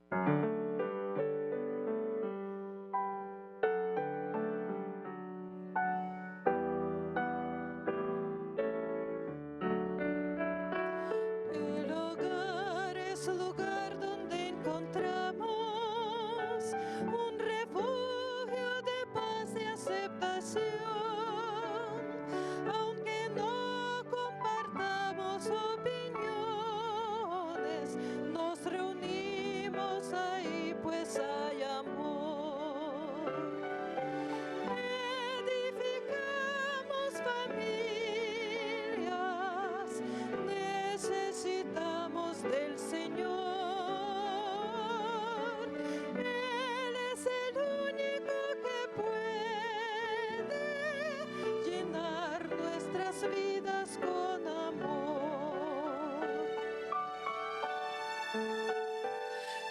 El hogar es lugar donde encontramos un refugio de paz y aceptación. Aunque no compartamos opiniones, nos reunimos ahí pues hay amor. Edificamos familias, necesitamos del Señor. Él es el único que puede llenar nuestras vidas con amor.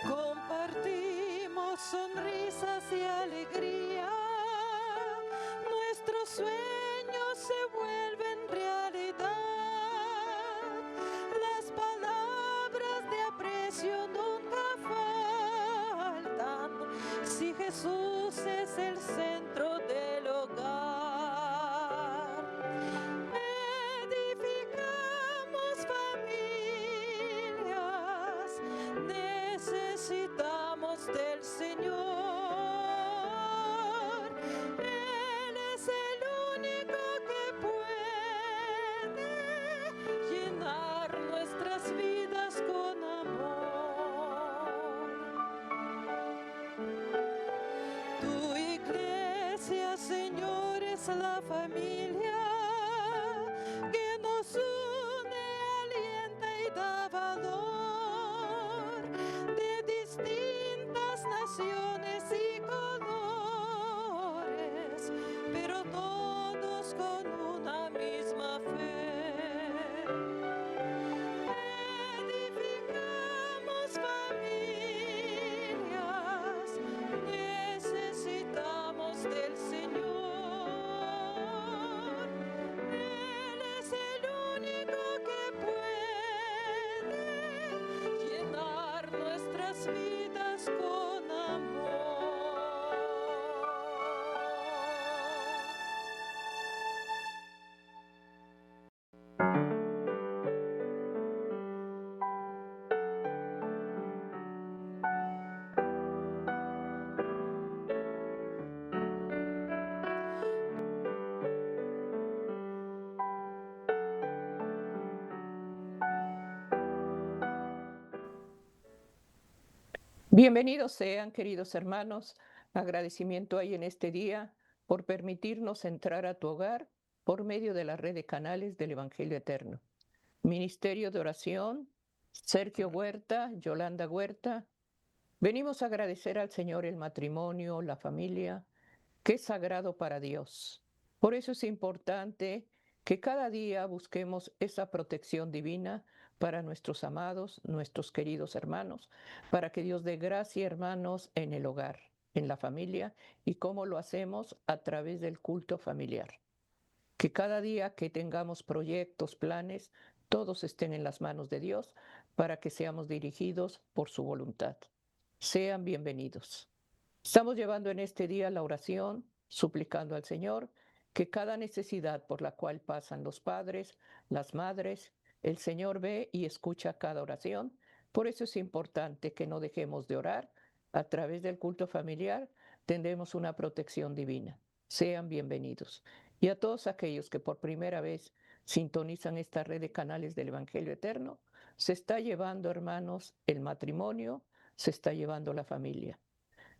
Compartimos sonrisas y alegría, nuestros sueños se vuelven realidad, las palabras de aprecio nunca faltan, si Jesús es el centro del hogar. Edificamos familias, necesitamos del Señor. Él es el único que puede llenar nuestras vidas con amor. Tu iglesia, Señor, es la familia que nos une, alienta y da valor, de distintas naciones y colores, pero todos con una misma fe. Edificamos familias, necesitamos del Señor. Él es el único que puede llenar nuestras vidas con amor. Bienvenidos sean, queridos hermanos. Agradecimiento hay en este día por permitirnos entrar a tu hogar por medio de la red de canales del Evangelio Eterno. Ministerio de Oración, Sergio Huerta, Yolanda Huerta. Venimos a agradecer al Señor el matrimonio, la familia, que es sagrado para Dios. Por eso es importante que cada día busquemos esa protección divina para nuestros amados, nuestros queridos hermanos, para que Dios dé gracia, hermanos, en el hogar, en la familia, y cómo lo hacemos a través del culto familiar. Que cada día que tengamos proyectos, planes, todos estén en las manos de Dios para que seamos dirigidos por su voluntad. Sean bienvenidos. Estamos llevando en este día la oración, suplicando al Señor que cada necesidad por la cual pasan los padres, las madres, el Señor ve y escucha cada oración. Por eso es importante que no dejemos de orar. A través del culto familiar tendremos una protección divina. Sean bienvenidos. Y a todos aquellos que por primera vez sintonizan esta red de canales del Evangelio Eterno, se está llevando, hermanos, el matrimonio, se está llevando la familia.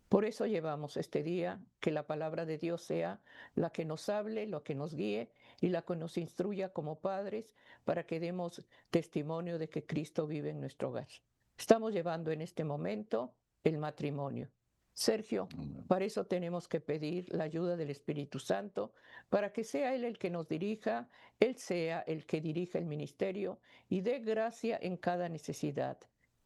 Por eso llevamos este día, que la palabra de Dios sea la que nos hable, lo que nos guíe y la que nos instruya como padres para que demos testimonio de que Cristo vive en nuestro hogar. Estamos llevando en este momento el matrimonio. Sergio, para eso tenemos que pedir la ayuda del Espíritu Santo, para que sea Él el que nos dirija, Él sea el que dirija el ministerio y dé gracia en cada necesidad.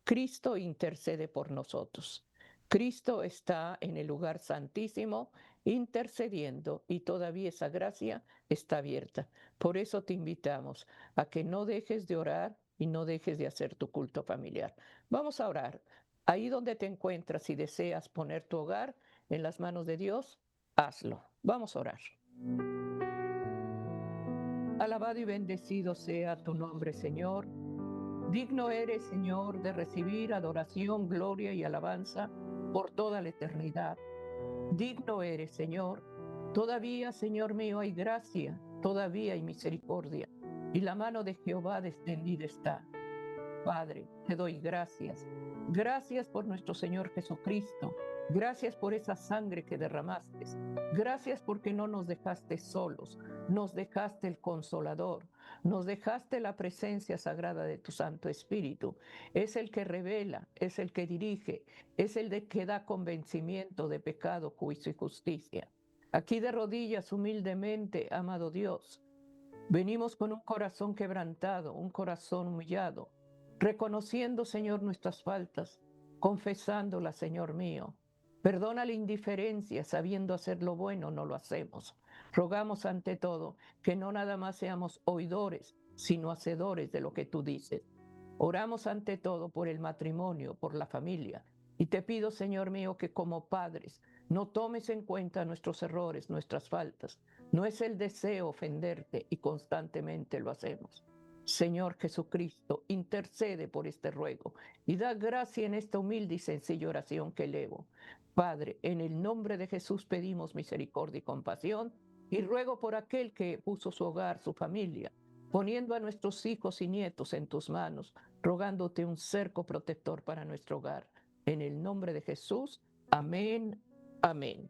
Cristo intercede por nosotros. Cristo está en el lugar santísimo intercediendo y todavía esa gracia está abierta. Por eso te invitamos a que no dejes de orar y no dejes de hacer tu culto familiar. Vamos a orar. Ahí donde te encuentras y deseas poner tu hogar en las manos de Dios, hazlo. Vamos a orar. Alabado y bendecido sea tu nombre, Señor. Digno eres, Señor, de recibir adoración, gloria y alabanza por toda la eternidad. Digno eres, Señor. Todavía, Señor mío, hay gracia, todavía hay misericordia, y la mano de Jehová extendida está. Padre, te doy gracias. Gracias por nuestro Señor Jesucristo. Gracias por esa sangre que derramaste. Gracias porque no nos dejaste solos. Nos dejaste el Consolador. Nos dejaste la presencia sagrada de tu Santo Espíritu. Es el que revela, es el que dirige, es el de que da convencimiento de pecado, juicio y justicia. Aquí de rodillas humildemente, amado Dios, venimos con un corazón quebrantado, un corazón humillado, reconociendo, Señor, nuestras faltas, confesándolas, Señor mío. Perdona la indiferencia, sabiendo hacer lo bueno, no lo hacemos. Rogamos ante todo que no nada más seamos oidores, sino hacedores de lo que tú dices. Oramos ante todo por el matrimonio, por la familia. Y te pido, Señor mío, que como padres no tomes en cuenta nuestros errores, nuestras faltas. No es el deseo ofenderte y constantemente lo hacemos. Señor Jesucristo, intercede por este ruego y da gracia en esta humilde y sencilla oración que elevo. Padre, en el nombre de Jesús pedimos misericordia y compasión y ruego por aquel que puso su hogar, su familia, poniendo a nuestros hijos y nietos en tus manos, rogándote un cerco protector para nuestro hogar. En el nombre de Jesús, amén, amén.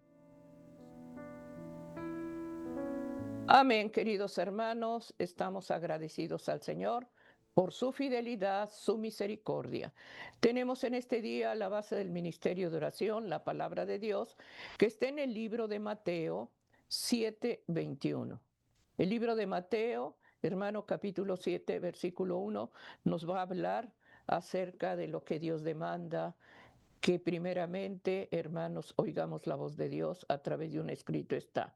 Amén, queridos hermanos, estamos agradecidos al Señor por su fidelidad, su misericordia. Tenemos en este día la base del ministerio de oración, la palabra de Dios, que está en el libro de Mateo 7:21. El libro de Mateo, hermano, capítulo 7, versículo 1, nos va a hablar acerca de lo que Dios demanda, que primeramente, hermanos, oigamos la voz de Dios a través de un escrito está.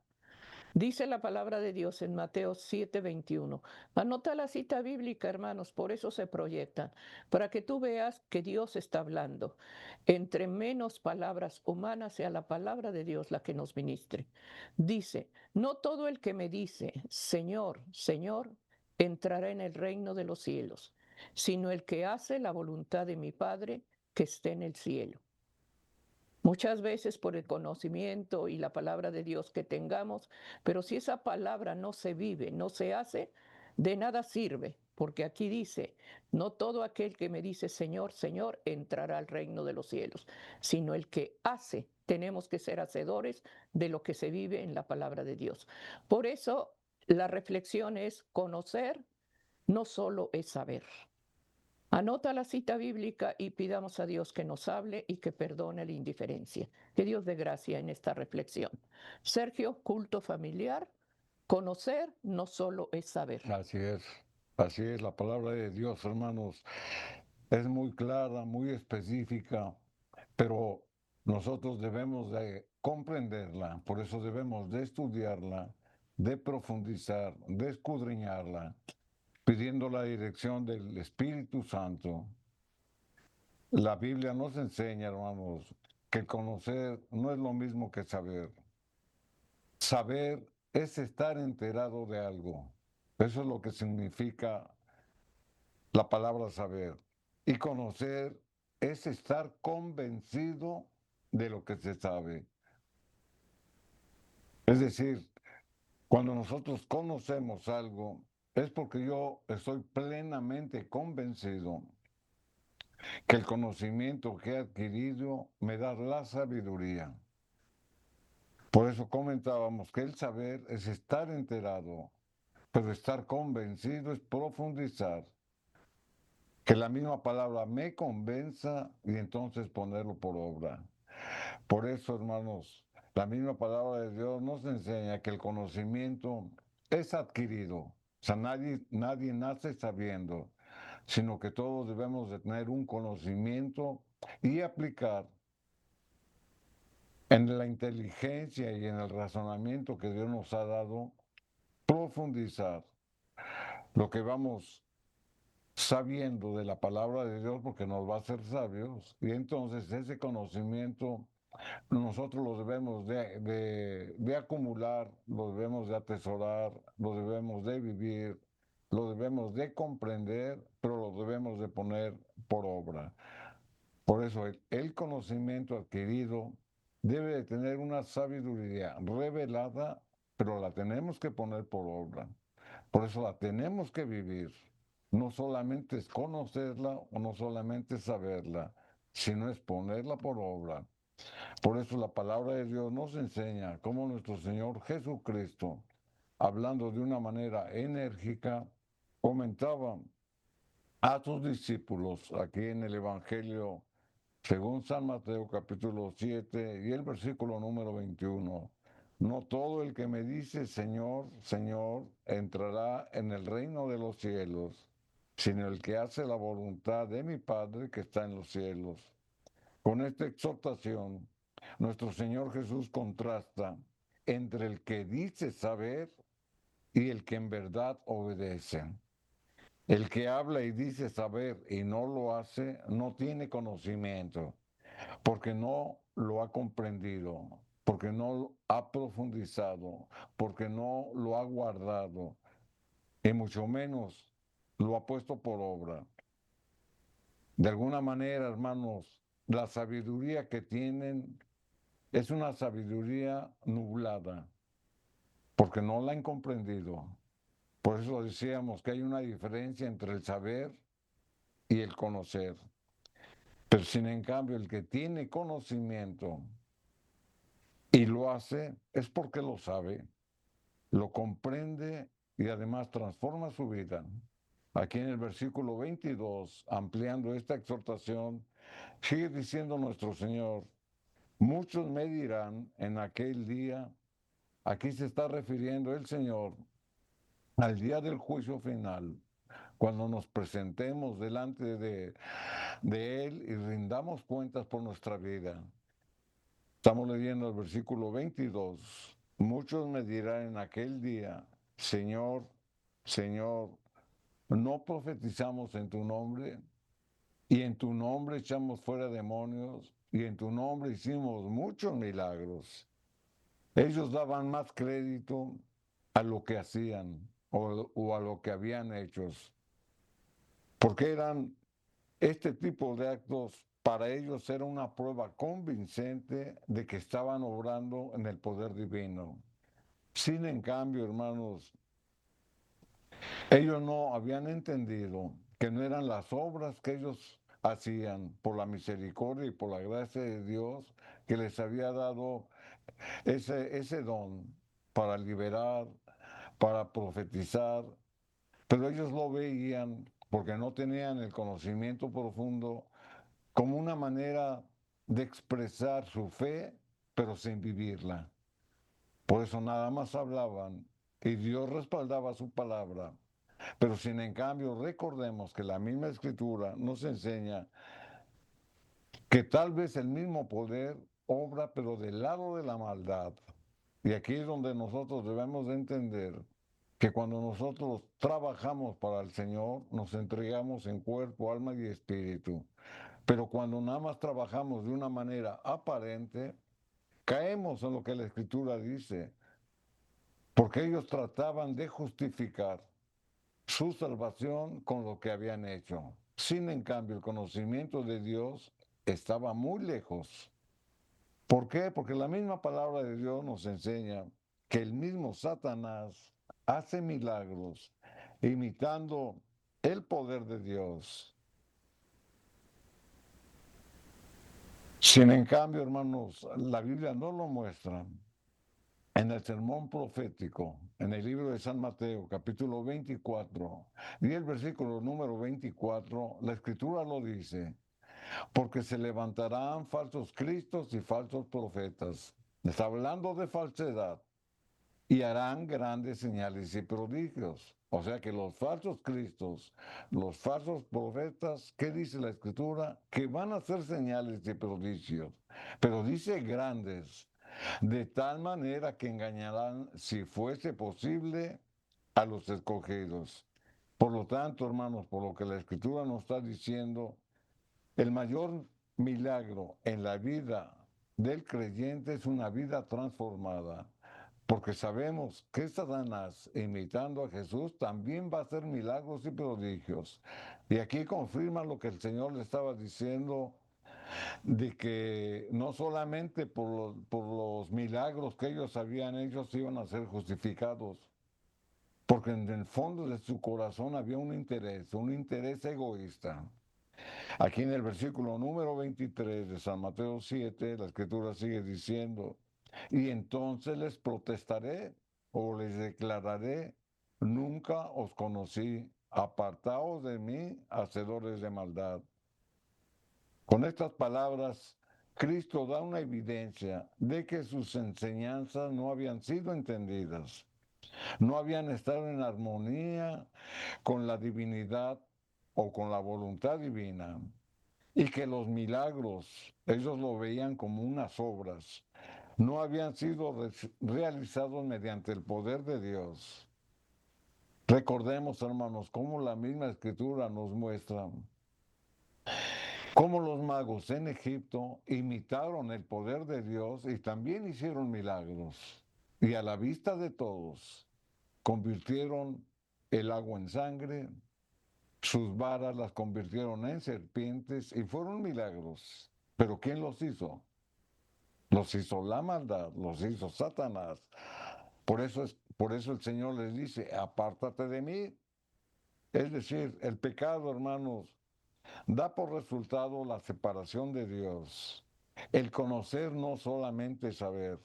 Dice la palabra de Dios en Mateo 7:21. Anota la cita bíblica, hermanos, por eso se proyectan, para que tú veas que Dios está hablando. Entre menos palabras humanas sea la palabra de Dios la que nos ministre. Dice, no todo el que me dice, Señor, Señor, entrará en el reino de los cielos, sino el que hace la voluntad de mi Padre que esté en el cielo. Muchas veces por el conocimiento y la palabra de Dios que tengamos, pero si esa palabra no se vive, no se hace, de nada sirve, porque aquí dice, no todo aquel que me dice Señor, Señor, entrará al reino de los cielos, sino el que hace. Tenemos que ser hacedores de lo que se vive en la palabra de Dios. Por eso la reflexión es conocer, no solo es saber. Anota la cita bíblica y pidamos a Dios que nos hable y que perdone la indiferencia. Que Dios dé gracia en esta reflexión. Sergio, culto familiar. Conocer no solo es saber. Así es, la palabra de Dios, hermanos, es muy clara, muy específica, pero nosotros debemos de comprenderla, por eso debemos de estudiarla, de profundizar, de escudriñarla, pidiendo la dirección del Espíritu Santo. La Biblia nos enseña, hermanos, que conocer no es lo mismo que saber. Saber es estar enterado de algo. Eso es lo que significa la palabra saber. Y conocer es estar convencido de lo que se sabe. Es decir, cuando nosotros conocemos algo, es porque yo estoy plenamente convencido que el conocimiento que he adquirido me da la sabiduría. Por eso comentábamos que el saber es estar enterado, pero estar convencido es profundizar. Que la misma palabra me convenza y entonces ponerlo por obra. Por eso, hermanos, la misma palabra de Dios nos enseña que el conocimiento es adquirido. O sea, nadie nace sabiendo, sino que todos debemos de tener un conocimiento y aplicar en la inteligencia y en el razonamiento que Dios nos ha dado, profundizar. Lo que vamos sabiendo de la palabra de Dios porque nos va a hacer sabios. Y entonces ese conocimiento nosotros lo debemos de acumular, lo debemos de atesorar, lo debemos de vivir, lo debemos de comprender, pero lo debemos de poner por obra. Por eso el conocimiento adquirido debe de tener una sabiduría revelada, pero la tenemos que poner por obra. Por eso la tenemos que vivir. No solamente es conocerla o no solamente es saberla, sino es ponerla por obra. Por eso la palabra de Dios nos enseña cómo nuestro Señor Jesucristo, hablando de una manera enérgica, comentaba a sus discípulos aquí en el Evangelio según San Mateo capítulo 7 y el versículo número 21. No todo el que me dice Señor, Señor, entrará en el reino de los cielos, sino el que hace la voluntad de mi Padre que está en los cielos. Con esta exhortación, nuestro Señor Jesús contrasta entre el que dice saber y el que en verdad obedece. El que habla y dice saber y no lo hace, no tiene conocimiento, porque no lo ha comprendido, porque no ha profundizado, porque no lo ha guardado, y mucho menos lo ha puesto por obra. De alguna manera, hermanos, la sabiduría que tienen es una sabiduría nublada, porque no la han comprendido. Por eso decíamos que hay una diferencia entre el saber y el conocer. Pero sin en cambio, el que tiene conocimiento y lo hace es porque lo sabe, lo comprende y además transforma su vida. Aquí en el versículo 22, ampliando esta exhortación, sigue diciendo nuestro Señor, muchos me dirán en aquel día, aquí se está refiriendo el Señor al día del juicio final, cuando nos presentemos delante de Él y rindamos cuentas por nuestra vida. Estamos leyendo el versículo 22. Muchos me dirán en aquel día, Señor, Señor, ¿no profetizamos en tu nombre? Y en tu nombre echamos fuera demonios, y en tu nombre hicimos muchos milagros. Ellos daban más crédito a lo que hacían o a lo que habían hecho, porque eran este tipo de actos para ellos era una prueba convincente de que estaban obrando en el poder divino. Sin en cambio, hermanos, ellos no habían entendido que no eran las obras que ellos hacían por la misericordia y por la gracia de Dios que les había dado ese don para liberar, para profetizar, pero ellos lo veían porque no tenían el conocimiento profundo como una manera de expresar su fe, pero sin vivirla. Por eso nada más hablaban y Dios respaldaba su palabra. Pero sin en cambio recordemos que la misma escritura nos enseña que tal vez el mismo poder obra, pero del lado de la maldad. Y aquí es donde nosotros debemos de entender que cuando nosotros trabajamos para el Señor, nos entregamos en cuerpo, alma y espíritu. Pero cuando nada más trabajamos de una manera aparente, caemos en lo que la Escritura dice, porque ellos trataban de justificar su salvación con lo que habían hecho. Sin en cambio, el conocimiento de Dios estaba muy lejos. ¿Por qué? Porque la misma palabra de Dios nos enseña que el mismo Satanás hace milagros imitando el poder de Dios. Sin en cambio, hermanos, la Biblia no lo muestra. En el sermón profético, en el libro de San Mateo, capítulo 24, y el versículo número 24, la escritura lo dice, porque se levantarán falsos cristos y falsos profetas. Está hablando de falsedad y harán grandes señales y prodigios. O sea que los falsos cristos, los falsos profetas, ¿qué dice la escritura? Que van a hacer señales y prodigios, pero dice grandes, de tal manera que engañarán, si fuese posible, a los escogidos. Por lo tanto, hermanos, por lo que la Escritura nos está diciendo, el mayor milagro en la vida del creyente es una vida transformada, porque sabemos que Satanás, imitando a Jesús, también va a hacer milagros y prodigios. Y aquí confirma lo que el Señor le estaba diciendo, de que no solamente por los milagros que ellos habían hecho se iban a ser justificados, porque en el fondo de su corazón había un interés egoísta. Aquí en el versículo número 23 de San Mateo 7, la escritura sigue diciendo, y entonces les protestaré o les declararé, nunca os conocí, apartaos de mí, hacedores de maldad. Con estas palabras, Cristo da una evidencia de que sus enseñanzas no habían sido entendidas, no habían estado en armonía con la divinidad o con la voluntad divina, y que los milagros, ellos lo veían como unas obras, no habían sido realizados mediante el poder de Dios. Recordemos, hermanos, cómo la misma escritura nos muestra cómo los magos en Egipto imitaron el poder de Dios y también hicieron milagros. Y a la vista de todos, convirtieron el agua en sangre, sus varas las convirtieron en serpientes y fueron milagros. ¿Pero quién los hizo? Los hizo la maldad, los hizo Satanás. Por eso el Señor les dice, apártate de mí. Es decir, el pecado, hermanos, da por resultado la separación de Dios. El conocer no solamente saber.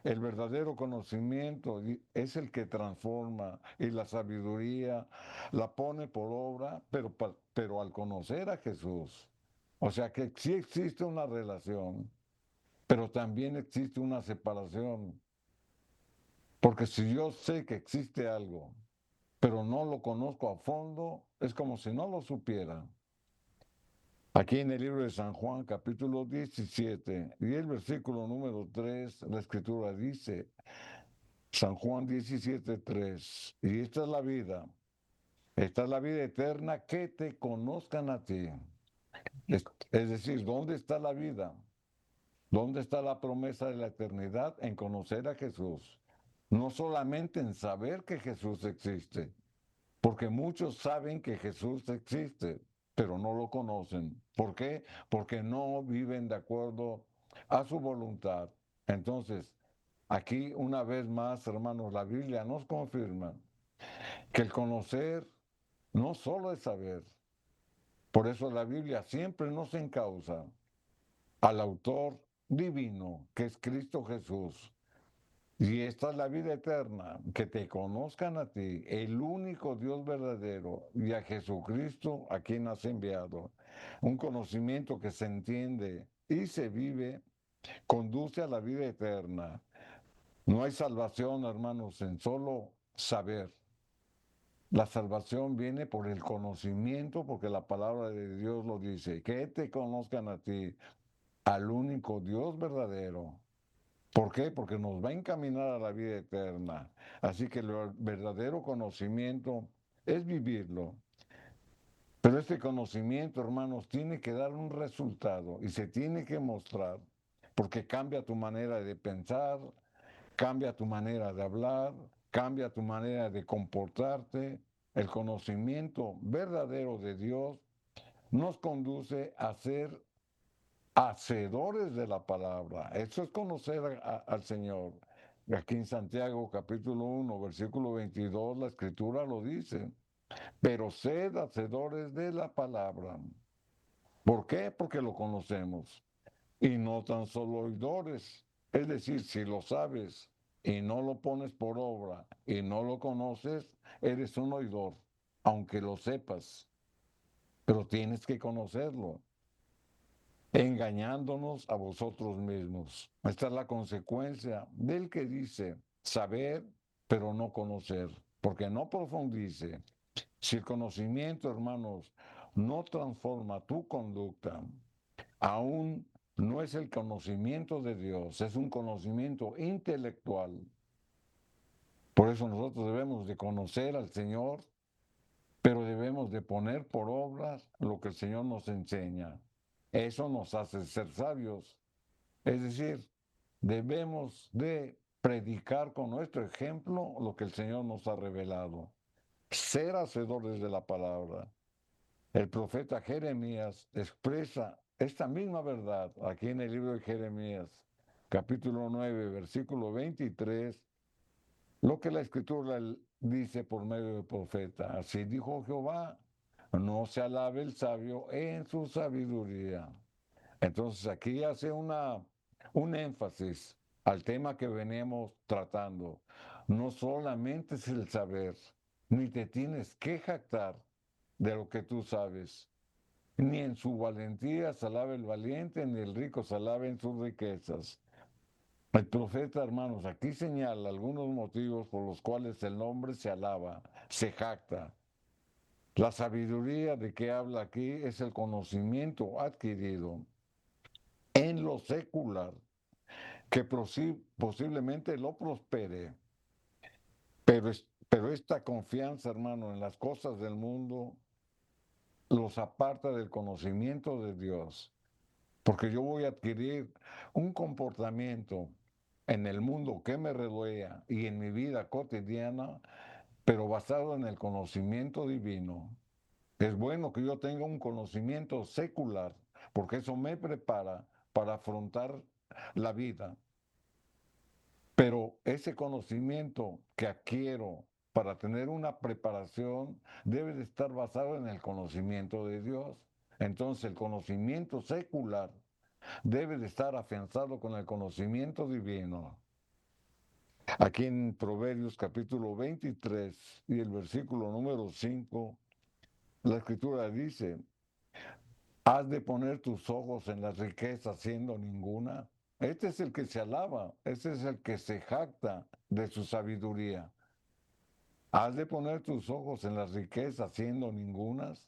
El verdadero conocimiento es el que transforma y la sabiduría la pone por obra, pero al conocer a Jesús. O sea que sí existe una relación, pero también existe una separación. Porque si yo sé que existe algo, pero no lo conozco a fondo, es como si no lo supiera. Aquí en el libro de San Juan, capítulo 17, y el versículo número 3, la escritura dice, San Juan 17, 3, y esta es la vida eterna, que te conozcan a ti. Es decir, ¿dónde está la vida? ¿Dónde está la promesa de la eternidad? En conocer a Jesús. No solamente en saber que Jesús existe, porque muchos saben que Jesús existe, pero no lo conocen. ¿Por qué? Porque no viven de acuerdo a su voluntad. Entonces, aquí una vez más, hermanos, la Biblia nos confirma que el conocer no solo es saber. Por eso la Biblia siempre nos encausa al autor divino, que es Cristo Jesús. Y esta es la vida eterna, que te conozcan a ti, el único Dios verdadero, y a Jesucristo a quien has enviado. Un conocimiento que se entiende y se vive, conduce a la vida eterna. No hay salvación, hermanos, en solo saber. La salvación viene por el conocimiento, porque la palabra de Dios lo dice, que te conozcan a ti, al único Dios verdadero. ¿Por qué? Porque nos va a encaminar a la vida eterna. Así que el verdadero conocimiento es vivirlo. Pero este conocimiento, hermanos, tiene que dar un resultado y se tiene que mostrar, porque cambia tu manera de pensar, cambia tu manera de hablar, cambia tu manera de comportarte. El conocimiento verdadero de Dios nos conduce a ser hacedores de la palabra. Eso es conocer al Señor. Aquí en Santiago capítulo 1, versículo 22, la escritura lo dice. Pero sed hacedores de la palabra. ¿Por qué? Porque lo conocemos. Y no tan solo oidores. Es decir, si lo sabes y no lo pones por obra y no lo conoces, eres un oidor, aunque lo sepas. Pero tienes que conocerlo, engañándonos a vosotros mismos. Esta es la consecuencia del que dice saber, pero no conocer, porque no profundice. Si el conocimiento, hermanos, no transforma tu conducta, aún no es el conocimiento de Dios, es un conocimiento intelectual. Por eso nosotros debemos de conocer al Señor pero debemos de poner por obras lo que el Señor nos enseña. Eso nos hace ser sabios. Es decir, debemos de predicar con nuestro ejemplo lo que el Señor nos ha revelado. Ser hacedores de la palabra. El profeta Jeremías expresa esta misma verdad aquí en el libro de Jeremías, capítulo 9, versículo 23, lo que la escritura dice por medio del profeta. Así dijo Jehová, no se alabe el sabio en su sabiduría. Entonces aquí hace un énfasis al tema que venimos tratando. No solamente es el saber, ni te tienes que jactar de lo que tú sabes, ni en su valentía se alaba el valiente, ni el rico se alaba en sus riquezas. El profeta, hermanos, aquí señala algunos motivos por los cuales el hombre se alaba, se jacta. La sabiduría de que habla aquí es el conocimiento adquirido en lo secular, que posiblemente lo prospere, pero esta confianza, hermano, en las cosas del mundo los aparta del conocimiento de Dios, porque yo voy a adquirir un comportamiento en el mundo que me rodea y en mi vida cotidiana, pero basado en el conocimiento divino. Es bueno que yo tenga un conocimiento secular, porque eso me prepara para afrontar la vida. Pero ese conocimiento que adquiero para tener una preparación debe de estar basado en el conocimiento de Dios. Entonces el conocimiento secular debe de estar afianzado con el conocimiento divino. Aquí en Proverbios capítulo 23 y el versículo número 5, la escritura dice, has de poner tus ojos en las riquezas siendo ninguna. Este es el que se alaba, este es el que se jacta de su sabiduría. Has de poner tus ojos en las riquezas siendo ningunas,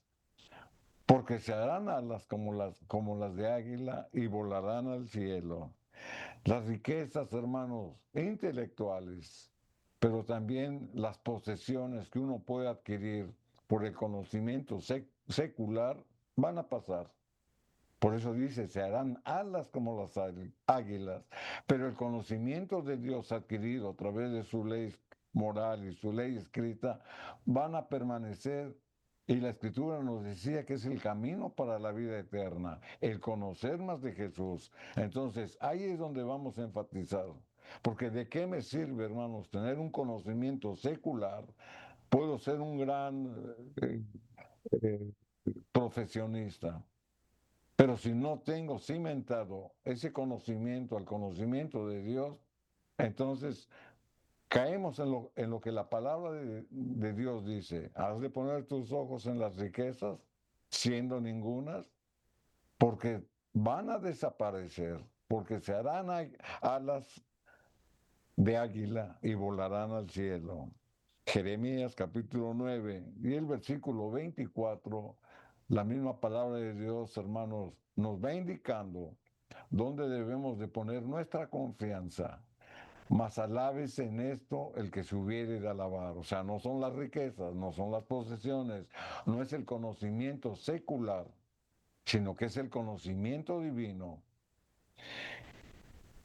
porque se harán alas como las de águila y volarán al cielo. Las riquezas, hermanos, intelectuales, pero también las posesiones que uno puede adquirir por el conocimiento secular, van a pasar. Por eso dice, se harán alas como las águilas, pero el conocimiento de Dios adquirido a través de su ley moral y su ley escrita van a permanecer. Y la escritura nos decía que es el camino para la vida eterna, el conocer más de Jesús. Entonces, ahí es donde vamos a enfatizar. Porque de qué me sirve, hermanos, tener un conocimiento secular. Puedo ser un gran eh, profesionista, pero si no tengo cimentado ese conocimiento, al conocimiento de Dios, entonces caemos en lo que la palabra de Dios dice. Has de poner tus ojos en las riquezas, siendo ningunas, porque van a desaparecer, porque se harán alas de águila y volarán al cielo. Jeremías capítulo 9 y el versículo 24, la misma palabra de Dios, hermanos, nos va indicando dónde debemos de poner nuestra confianza. Mas alábese en esto el que se hubiere de alabar. O sea, no son las riquezas, no son las posesiones, no es el conocimiento secular, sino que es el conocimiento divino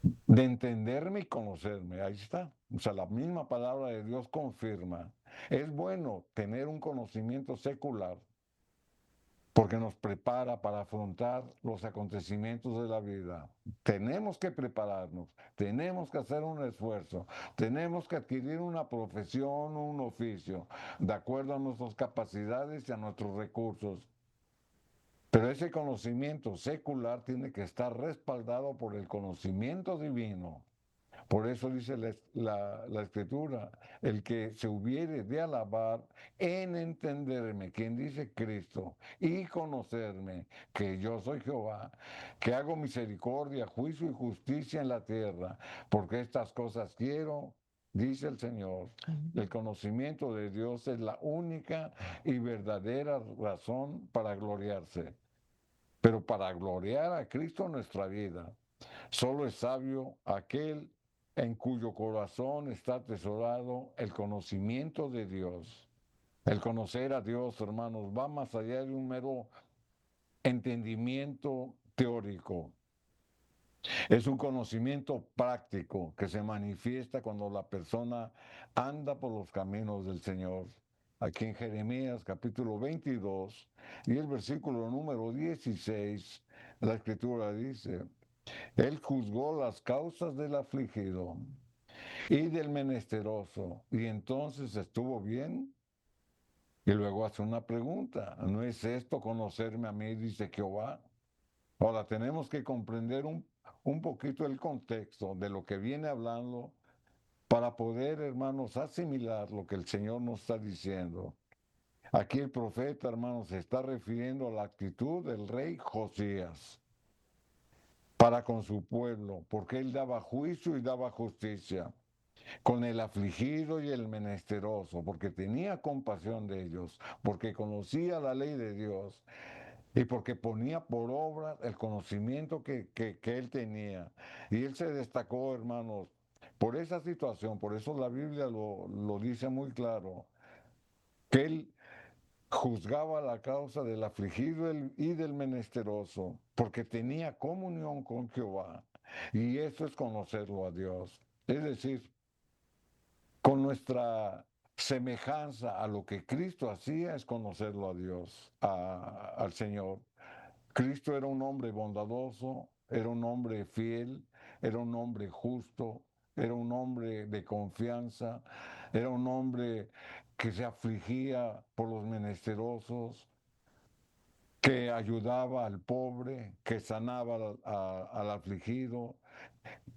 de entenderme y conocerme. Ahí está. O sea, la misma palabra de Dios confirma. Es bueno tener un conocimiento secular porque nos prepara para afrontar los acontecimientos de la vida. Tenemos que prepararnos, tenemos que hacer un esfuerzo, tenemos que adquirir una profesión o un oficio de acuerdo a nuestras capacidades y a nuestros recursos. Pero ese conocimiento secular tiene que estar respaldado por el conocimiento divino. Por eso dice la escritura, el que se hubiere de alabar en entenderme, quien dice Cristo, y conocerme, que yo soy Jehová, que hago misericordia, juicio y justicia en la tierra, porque estas cosas quiero, dice el Señor. El conocimiento de Dios es la única y verdadera razón para gloriarse. Pero para gloriar a Cristo en nuestra vida, solo es sabio aquel en cuyo corazón está atesorado el conocimiento de Dios. El conocer a Dios, hermanos, va más allá de un mero entendimiento teórico. Es un conocimiento práctico que se manifiesta cuando la persona anda por los caminos del Señor. Aquí en Jeremías capítulo 22 y el versículo número 16, la escritura dice, Él juzgó las causas del afligido y del menesteroso, y entonces estuvo bien. Y luego hace una pregunta, ¿no es esto conocerme a mí, dice Jehová? Ahora tenemos que comprender un poquito el contexto de lo que viene hablando para poder, hermanos, asimilar lo que el Señor nos está diciendo. Aquí el profeta, hermanos, se está refiriendo a la actitud del rey Josías para con su pueblo, porque él daba juicio y daba justicia con el afligido y el menesteroso, porque tenía compasión de ellos, porque conocía la ley de Dios y porque ponía por obra el conocimiento que él tenía. Y él se destacó, hermanos, por esa situación, por eso la Biblia lo dice muy claro, que él juzgaba la causa del afligido y del menesteroso, porque tenía comunión con Jehová. Y eso es conocerlo a Dios. Es decir, con nuestra semejanza a lo que Cristo hacía es conocerlo a Dios, al Señor. Cristo era un hombre bondadoso, era un hombre fiel, era un hombre justo, era un hombre de confianza, era un hombre que se afligía por los menesterosos, que ayudaba al pobre, que sanaba al afligido,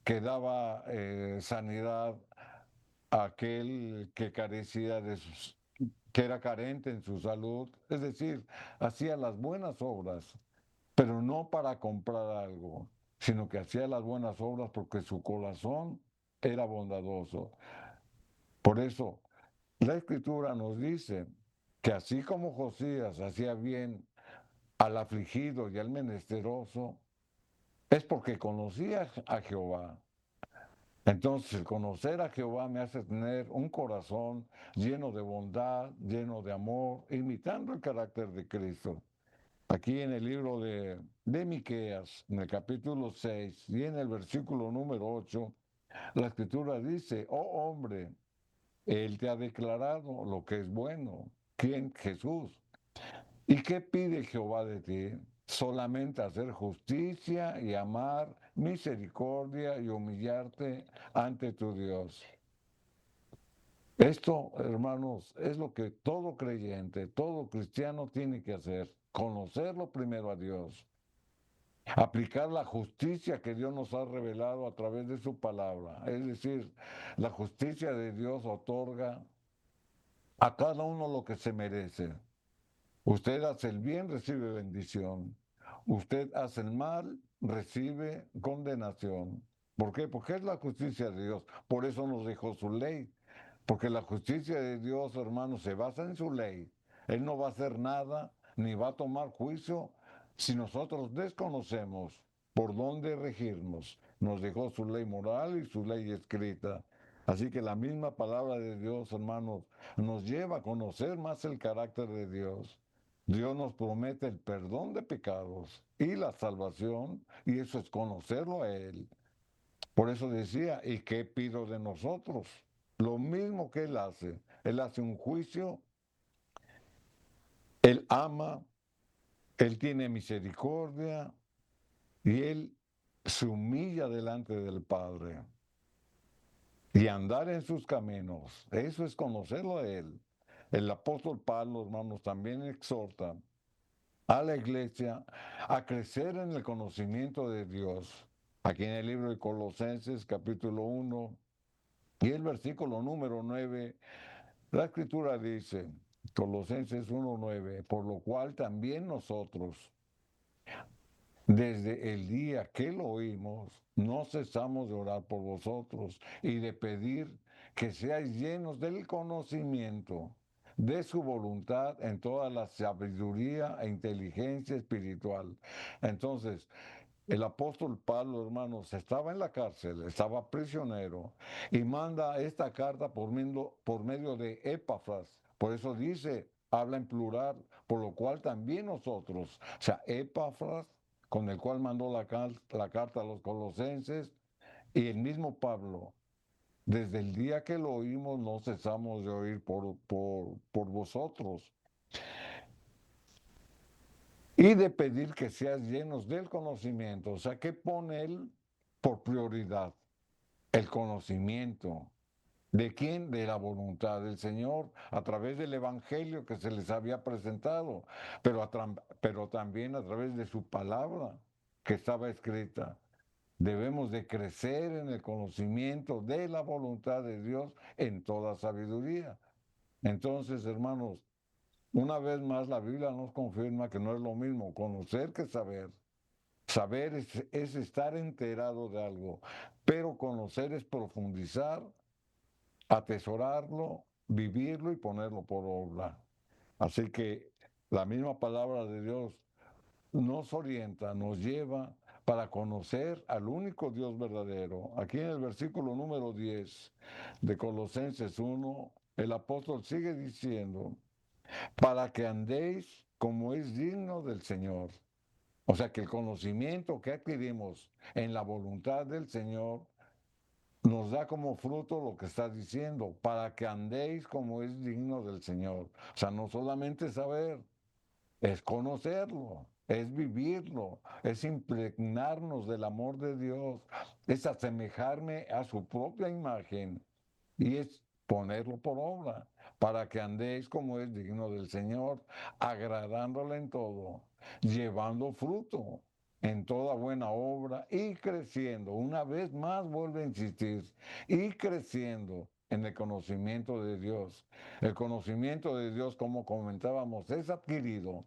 que daba sanidad a aquel que carecía que era carente en su salud, es decir, hacía las buenas obras, pero no para comprar algo, sino que hacía las buenas obras porque su corazón era bondadoso. Por eso, la Escritura nos dice que así como Josías hacía bien al afligido y al menesteroso, es porque conocía a Jehová. Entonces, el conocer a Jehová me hace tener un corazón lleno de bondad, lleno de amor, imitando el carácter de Cristo. Aquí en el libro de Miqueas, en el capítulo 6 y en el versículo número 8, la escritura dice, oh hombre, Él te ha declarado lo que es bueno. ¿Quién? Jesús. ¿Y qué pide Jehová de ti? Solamente hacer justicia y amar, misericordia y humillarte ante tu Dios. Esto, hermanos, es lo que todo creyente, todo cristiano tiene que hacer. Conocerlo primero a Dios. Aplicar la justicia que Dios nos ha revelado a través de su palabra. Es decir, la justicia de Dios otorga a cada uno lo que se merece. Usted hace el bien, recibe bendición. Usted hace el mal, recibe condenación. ¿Por qué? Porque es la justicia de Dios. Por eso nos dejó su ley. Porque la justicia de Dios, hermanos, se basa en su ley. Él no va a hacer nada, ni va a tomar juicio si nosotros desconocemos por dónde regirnos. Nos dejó su ley moral y su ley escrita. Así que la misma palabra de Dios, hermanos, nos lleva a conocer más el carácter de Dios. Dios nos promete el perdón de pecados y la salvación, y eso es conocerlo a Él. Por eso decía, ¿y qué pido de nosotros? Lo mismo que Él hace un juicio, Él ama, Él tiene misericordia y Él se humilla delante del Padre. Y andar en sus caminos, eso es conocerlo a Él. El apóstol Pablo, hermanos, también exhorta a la iglesia a crecer en el conocimiento de Dios. Aquí en el libro de Colosenses, capítulo 1, y el versículo número 9, la escritura dice, Colosenses 1:9, por lo cual también nosotros, desde el día que lo oímos, no cesamos de orar por vosotros y de pedir que seáis llenos del conocimiento de su voluntad en toda la sabiduría e inteligencia espiritual. Entonces, el apóstol Pablo, hermanos, estaba en la cárcel, estaba prisionero y manda esta carta por medio de Epafras, Por eso dice, habla en plural, por lo cual también nosotros, o sea, Epafras, con el cual mandó la carta a los colosenses, y el mismo Pablo, desde el día que lo oímos, no cesamos de oír por vosotros y de pedir que seas llenos del conocimiento. O sea, ¿qué pone él por prioridad? El conocimiento. ¿De quién? De la voluntad del Señor, a través del Evangelio que se les había presentado, pero también a través de su palabra que estaba escrita. Debemos de crecer en el conocimiento de la voluntad de Dios en toda sabiduría. Entonces, hermanos, una vez más la Biblia nos confirma que no es lo mismo conocer que saber. Saber es estar enterado de algo, pero conocer es profundizar, atesorarlo, vivirlo y ponerlo por obra. Así que la misma palabra de Dios nos orienta, nos lleva para conocer al único Dios verdadero. Aquí en el versículo número 10 de Colosenses 1, el apóstol sigue diciendo, para que andéis como es digno del Señor. O sea que el conocimiento que adquirimos en la voluntad del Señor nos da como fruto lo que está diciendo, para que andéis como es digno del Señor. O sea, no solamente saber, es conocerlo, es vivirlo, es impregnarnos del amor de Dios, es asemejarme a su propia imagen y es ponerlo por obra, para que andéis como es digno del Señor, agradándole en todo, llevando fruto en toda buena obra y creciendo. Una vez más vuelve a insistir, y creciendo en el conocimiento de Dios. El conocimiento de Dios, como comentábamos, es adquirido.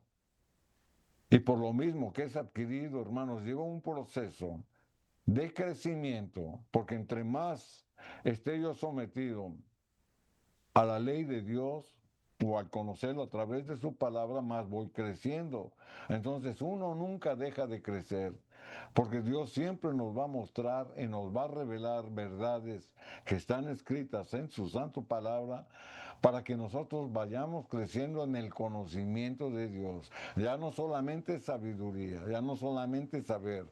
Y por lo mismo que es adquirido, hermanos, lleva un proceso de crecimiento, porque entre más esté yo sometido a la ley de Dios o al conocerlo a través de su palabra, más voy creciendo. Entonces uno nunca deja de crecer, porque Dios siempre nos va a mostrar y nos va a revelar verdades que están escritas en su santa palabra, para que nosotros vayamos creciendo en el conocimiento de Dios. Ya no solamente sabiduría, ya no solamente saber,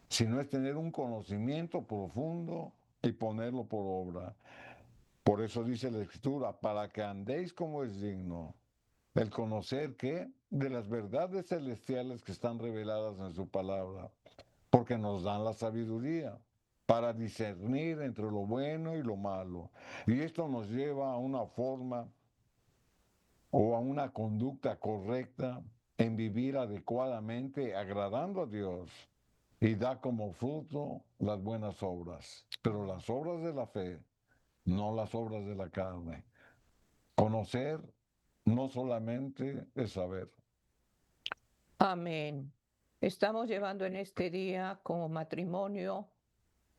sino es tener un conocimiento profundo y ponerlo por obra. Por eso dice la Escritura, para que andéis como es digno. El conocer que de las verdades celestiales que están reveladas en su palabra, porque nos dan la sabiduría para discernir entre lo bueno y lo malo. Y esto nos lleva a una forma o a una conducta correcta en vivir adecuadamente, agradando a Dios. Y da como fruto las buenas obras, pero las obras de la fe, no las obras de la carne. Conocer no solamente es saber. Amén. Estamos llevando en este día como matrimonio,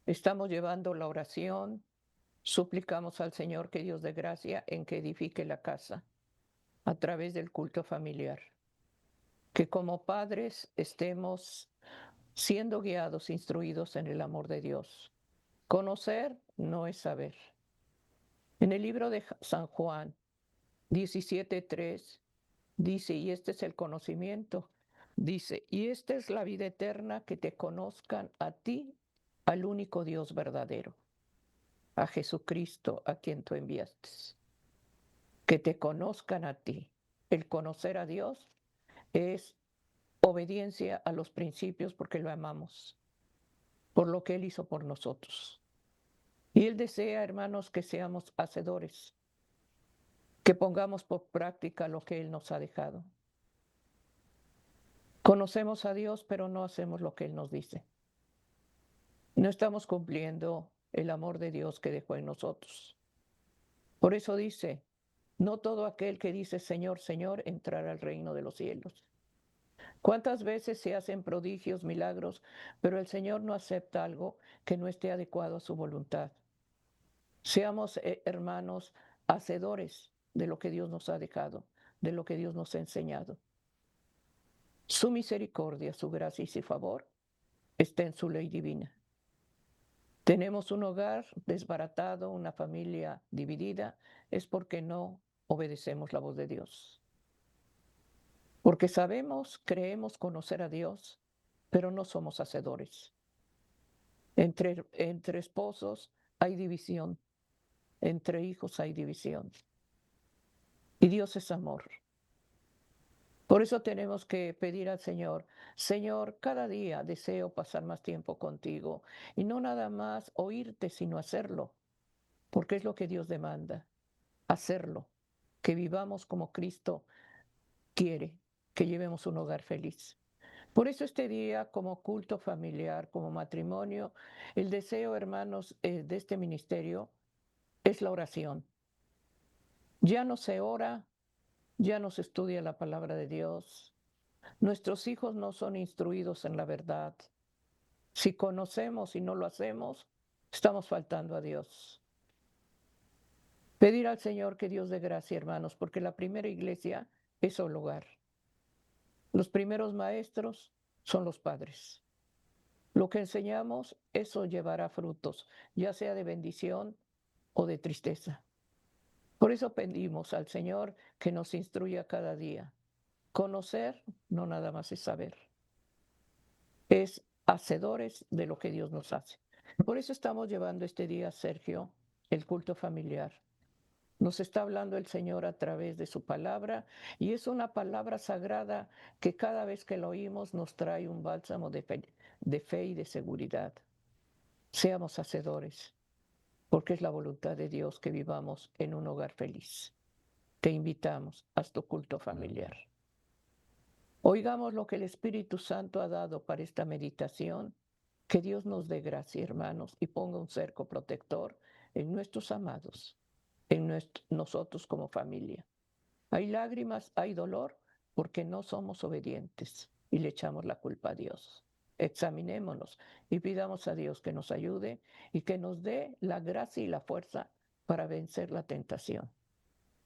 estamos llevando la oración, suplicamos al Señor que Dios dé gracia en que edifique la casa a través del culto familiar. Que como padres estemos siendo guiados, instruidos en el amor de Dios. Conocer no es saber. En el libro de San Juan 17:3 dice, y este es el conocimiento, dice, y esta es la vida eterna, que te conozcan a ti, al único Dios verdadero, a Jesucristo a quien tú enviaste. Que te conozcan a ti. El conocer a Dios es obediencia a los principios porque lo amamos, por lo que Él hizo por nosotros. Y Él desea, hermanos, que seamos hacedores, que pongamos por práctica lo que Él nos ha dejado. Conocemos a Dios, pero no hacemos lo que Él nos dice. No estamos cumpliendo el amor de Dios que dejó en nosotros. Por eso dice, no todo aquel que dice Señor, Señor, entrará al reino de los cielos. ¿Cuántas veces se hacen prodigios, milagros, pero el Señor no acepta algo que no esté adecuado a su voluntad? Seamos, hermanos, hacedores de lo que Dios nos ha dejado, de lo que Dios nos ha enseñado. Su misericordia, su gracia y su favor está en su ley divina. Tenemos un hogar desbaratado, una familia dividida, es porque no obedecemos la voz de Dios. Porque sabemos, creemos conocer a Dios, pero no somos hacedores. Entre esposos hay división, entre hijos hay división. Y Dios es amor. Por eso tenemos que pedir al Señor, Señor, cada día deseo pasar más tiempo contigo y no nada más oírte, sino hacerlo, porque es lo que Dios demanda, hacerlo, que vivamos como Cristo quiere, que llevemos un hogar feliz. Por eso este día, como culto familiar, como matrimonio, el deseo, hermanos, de este ministerio es la oración. Ya no se ora, ya no se estudia la palabra de Dios. Nuestros hijos no son instruidos en la verdad. Si conocemos y no lo hacemos, estamos faltando a Dios. Pedir al Señor que Dios dé gracia, hermanos, porque la primera iglesia es el hogar. Los primeros maestros son los padres. Lo que enseñamos, eso llevará frutos, ya sea de bendición o de tristeza. Por eso pedimos al Señor que nos instruya cada día. Conocer no nada más es saber, es hacedores de lo que Dios nos hace. Por eso estamos llevando este día, Sergio, el culto familiar. Nos está hablando el Señor a través de su palabra y es una palabra sagrada que cada vez que la oímos nos trae un bálsamo de fe y de seguridad. Seamos hacedores, porque es la voluntad de Dios que vivamos en un hogar feliz. Te invitamos a tu culto familiar. Oigamos lo que el Espíritu Santo ha dado para esta meditación. Que Dios nos dé gracia, hermanos, y ponga un cerco protector en nuestros amados, en nosotros como familia. Hay lágrimas, hay dolor, porque no somos obedientes y le echamos la culpa a Dios. Examinémonos y pidamos a Dios que nos ayude y que nos dé la gracia y la fuerza para vencer la tentación.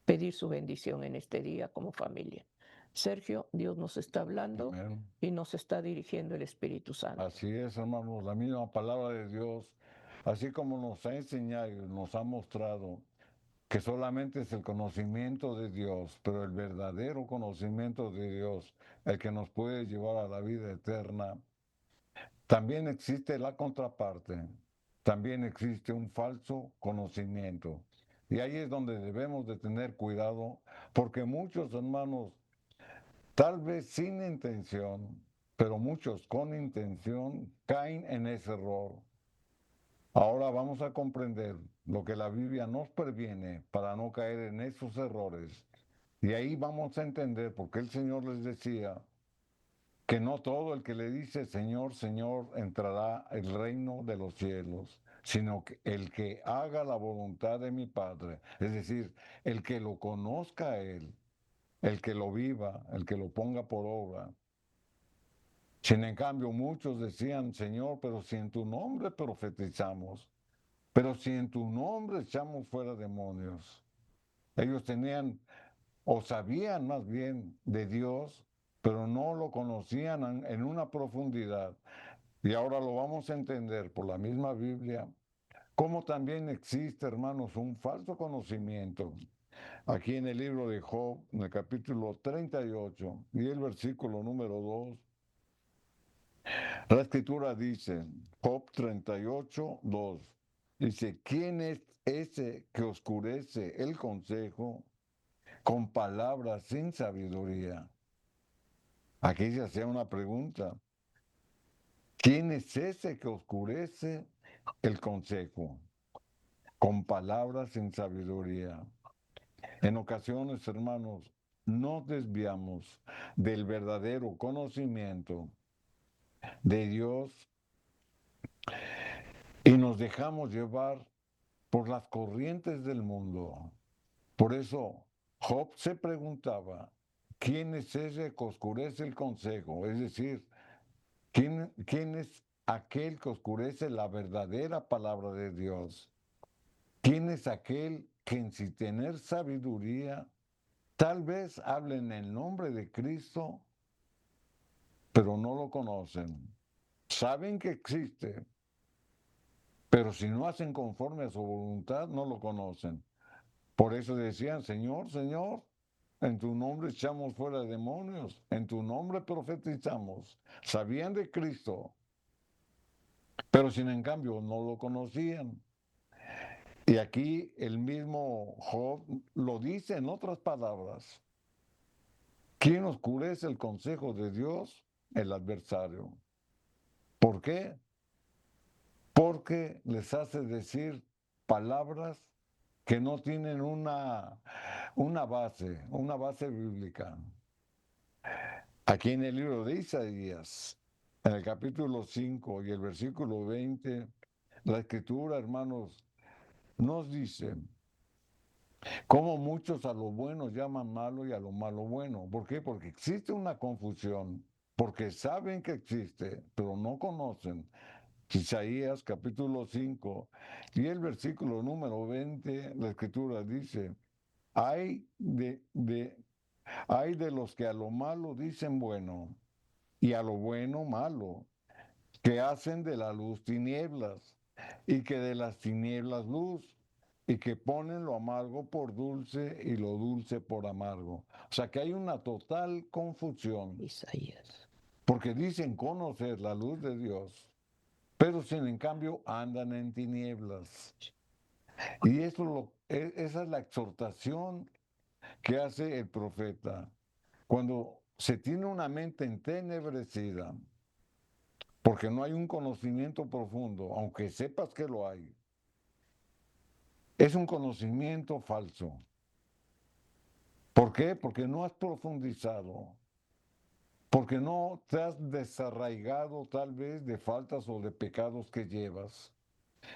Pedir su bendición en este día como familia. Sergio, Dios nos está hablando Amén. y nos está dirigiendo el Espíritu Santo. Así es, hermanos, la misma palabra de Dios, así como nos ha enseñado y nos ha mostrado que solamente es el conocimiento de Dios, pero el verdadero conocimiento de Dios, el que nos puede llevar a la vida eterna. También existe la contraparte, también existe un falso conocimiento. Y ahí es donde debemos de tener cuidado, porque muchos hermanos, tal vez sin intención, pero muchos con intención, caen en ese error. Ahora vamos a comprender lo que la Biblia nos previene para no caer en esos errores. Y ahí vamos a entender por qué el Señor les decía que no todo el que le dice Señor, Señor entrará el reino de los cielos, sino que el que haga la voluntad de mi Padre, es decir, el que lo conozca a Él, el que lo viva, el que lo ponga por obra. Sin en cambio, muchos decían, Señor, pero si en tu nombre profetizamos, pero si en tu nombre echamos fuera demonios. Ellos tenían o sabían más bien de Dios, pero no lo conocían en una profundidad. Y ahora lo vamos a entender por la misma Biblia, cómo también existe, hermanos, un falso conocimiento. Aquí en el libro de Job, en el capítulo 38 y el versículo número 2, la escritura dice, Job 38, 2, dice, ¿quién es ese que oscurece el consejo con palabras sin sabiduría? Aquí se hacía una pregunta. ¿Quién es ese que oscurece el consejo con palabras sin sabiduría? En ocasiones, hermanos, nos desviamos del verdadero conocimiento de Dios y nos dejamos llevar por las corrientes del mundo. Por eso Job se preguntaba, ¿quién es ese que oscurece el consejo? Es decir, ¿quién es aquel que oscurece la verdadera palabra de Dios? ¿Quién es aquel que sin tener sabiduría tal vez hable en el nombre de Cristo, pero no lo conocen? Saben que existe, pero si no hacen conforme a su voluntad, no lo conocen. Por eso decían, Señor, Señor, en tu nombre echamos fuera demonios, en tu nombre profetizamos. Sabían de Cristo, pero sin en cambio no lo conocían. Y aquí el mismo Job lo dice en otras palabras. ¿Quién oscurece el consejo de Dios? El adversario. ¿Por qué? Porque les hace decir palabras que no tienen una base bíblica. Aquí en el libro de Isaías, en el capítulo 5 y el versículo 20, la escritura, hermanos, nos dice cómo muchos a lo bueno llaman malo y a lo malo bueno. ¿Por qué? Porque existe una confusión, porque saben que existe, pero no conocen. Isaías capítulo 5 y el versículo número 20, la escritura dice, hay hay de los que a lo malo dicen bueno y a lo bueno malo, que hacen de la luz tinieblas y que de las tinieblas luz y que ponen lo amargo por dulce y lo dulce por amargo. O sea que hay una total confusión, Isaías. porque dicen conocer la luz de Dios, pero sin en cambio andan en tinieblas. Y esa es la exhortación que hace el profeta. Cuando se tiene una mente entenebrecida, porque no hay un conocimiento profundo, aunque sepas que lo hay, es un conocimiento falso. ¿Por qué? Porque no has profundizado, porque no te has desarraigado tal vez de faltas o de pecados que llevas.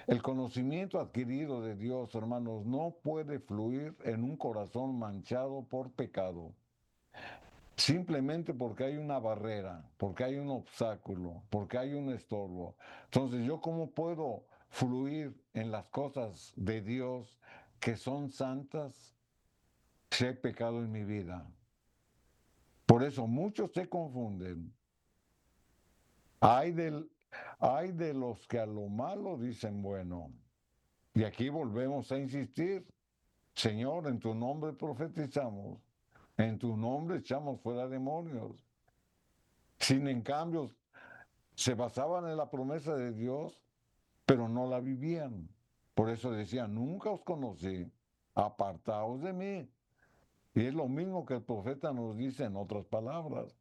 El conocimiento adquirido de Dios, hermanos, no puede fluir en un corazón manchado por pecado. Simplemente porque hay una barrera, porque hay un obstáculo, porque hay un estorbo. Entonces, ¿yo cómo puedo fluir en las cosas de Dios que son santas si hay pecado en mi vida? Por eso muchos se confunden. Hay, hay de los que a lo malo dicen bueno. Y aquí volvemos a insistir. Señor, en tu nombre profetizamos, en tu nombre echamos fuera demonios. Sin en cambio, se basaban en la promesa de Dios, pero no la vivían. Por eso decían, nunca os conocí, apartaos de mí. Y es lo mismo que el profeta nos dice en otras palabras,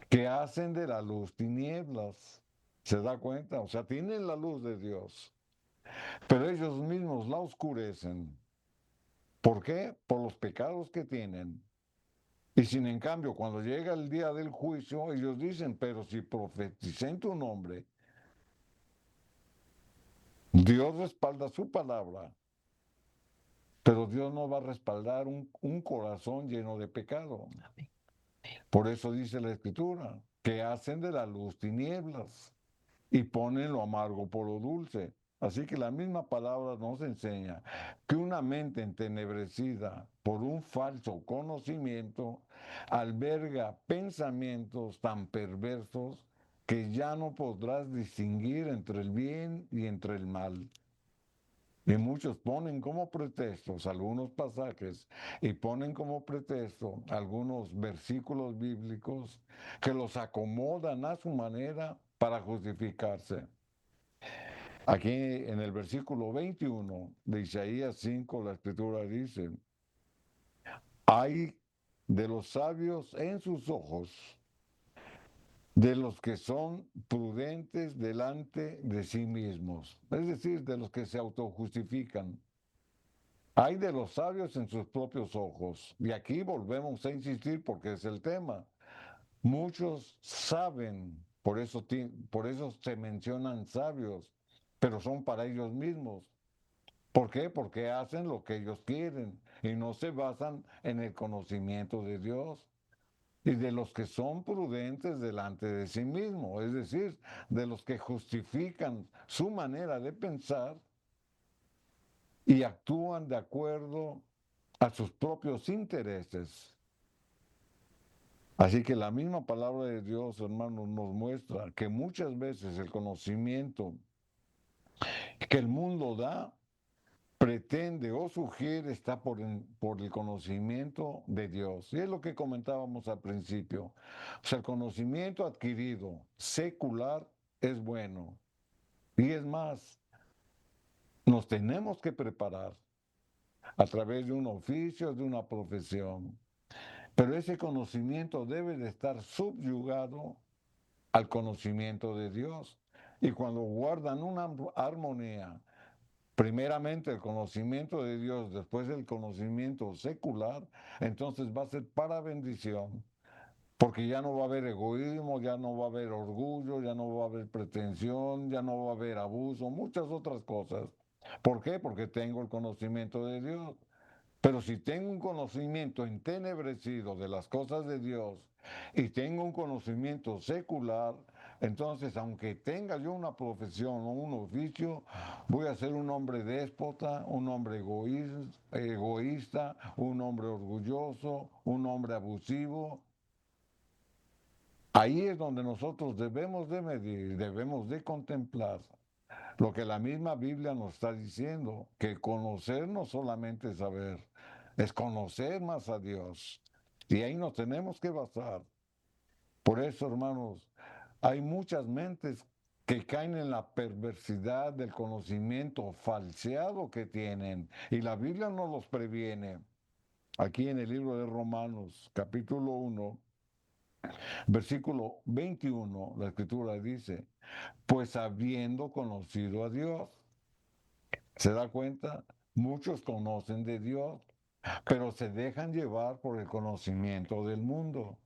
que hacen de la luz tinieblas. ¿Se da cuenta? O sea, tienen la luz de Dios, pero ellos mismos la oscurecen. ¿Por qué? Por los pecados que tienen. Y sin en cambio, cuando llega el día del juicio, ellos dicen, pero si profeticé en tu nombre, Dios respalda su palabra, pero Dios no va a respaldar un corazón lleno de pecado. Amén. Por eso dice la Escritura, que hacen de la luz tinieblas y ponen lo amargo por lo dulce. Así que la misma palabra nos enseña que una mente entenebrecida por un falso conocimiento alberga pensamientos tan perversos que ya no podrás distinguir entre el bien y entre el mal. Y muchos ponen como pretextos algunos pasajes y ponen como pretexto algunos versículos bíblicos que los acomodan a su manera para justificarse. Aquí en el versículo 21 de Isaías 5, la escritura dice, hay de los sabios en sus ojos, de los que son prudentes delante de sí mismos, es decir, de los que se autojustifican. Hay de los sabios en sus propios ojos. Y aquí volvemos a insistir porque es el tema. Muchos saben, por eso se mencionan sabios, pero son para ellos mismos. ¿Por qué? Porque hacen lo que ellos quieren y no se basan en el conocimiento de Dios. Y de los que son prudentes delante de sí mismos, es decir, de los que justifican su manera de pensar y actúan de acuerdo a sus propios intereses. Así que la misma palabra de Dios, hermanos, nos muestra que muchas veces el conocimiento que el mundo da pretende o sugiere está por el conocimiento de Dios. Y es lo que comentábamos al principio. O sea, el conocimiento adquirido secular es bueno. Y es más, nos tenemos que preparar a través de un oficio, de una profesión. Pero ese conocimiento debe de estar subyugado al conocimiento de Dios. Y cuando guardan una armonía, primeramente el conocimiento de Dios, después el conocimiento secular, entonces va a ser para bendición. Porque ya no va a haber egoísmo, ya no va a haber orgullo, ya no va a haber pretensión, ya no va a haber abuso, muchas otras cosas. ¿Por qué? Porque tengo el conocimiento de Dios. Pero si tengo un conocimiento entenebrecido de las cosas de Dios y tengo un conocimiento secular, entonces aunque tenga yo una profesión o un oficio, voy a ser un hombre déspota, un hombre egoísta, un hombre orgulloso, un hombre abusivo. Ahí es donde nosotros debemos de medir, debemos de contemplar lo que la misma Biblia nos está diciendo, que conocer no solamente es saber, es conocer más a Dios. Y ahí nos tenemos que basar. Por eso, hermanos, hay muchas mentes que caen en la perversidad del conocimiento falseado que tienen. Y la Biblia nos los previene. Aquí en el libro de Romanos, capítulo 1, versículo 21, la escritura dice, pues habiendo conocido a Dios, ¿se da cuenta? Muchos conocen de Dios, pero se dejan llevar por el conocimiento del mundo.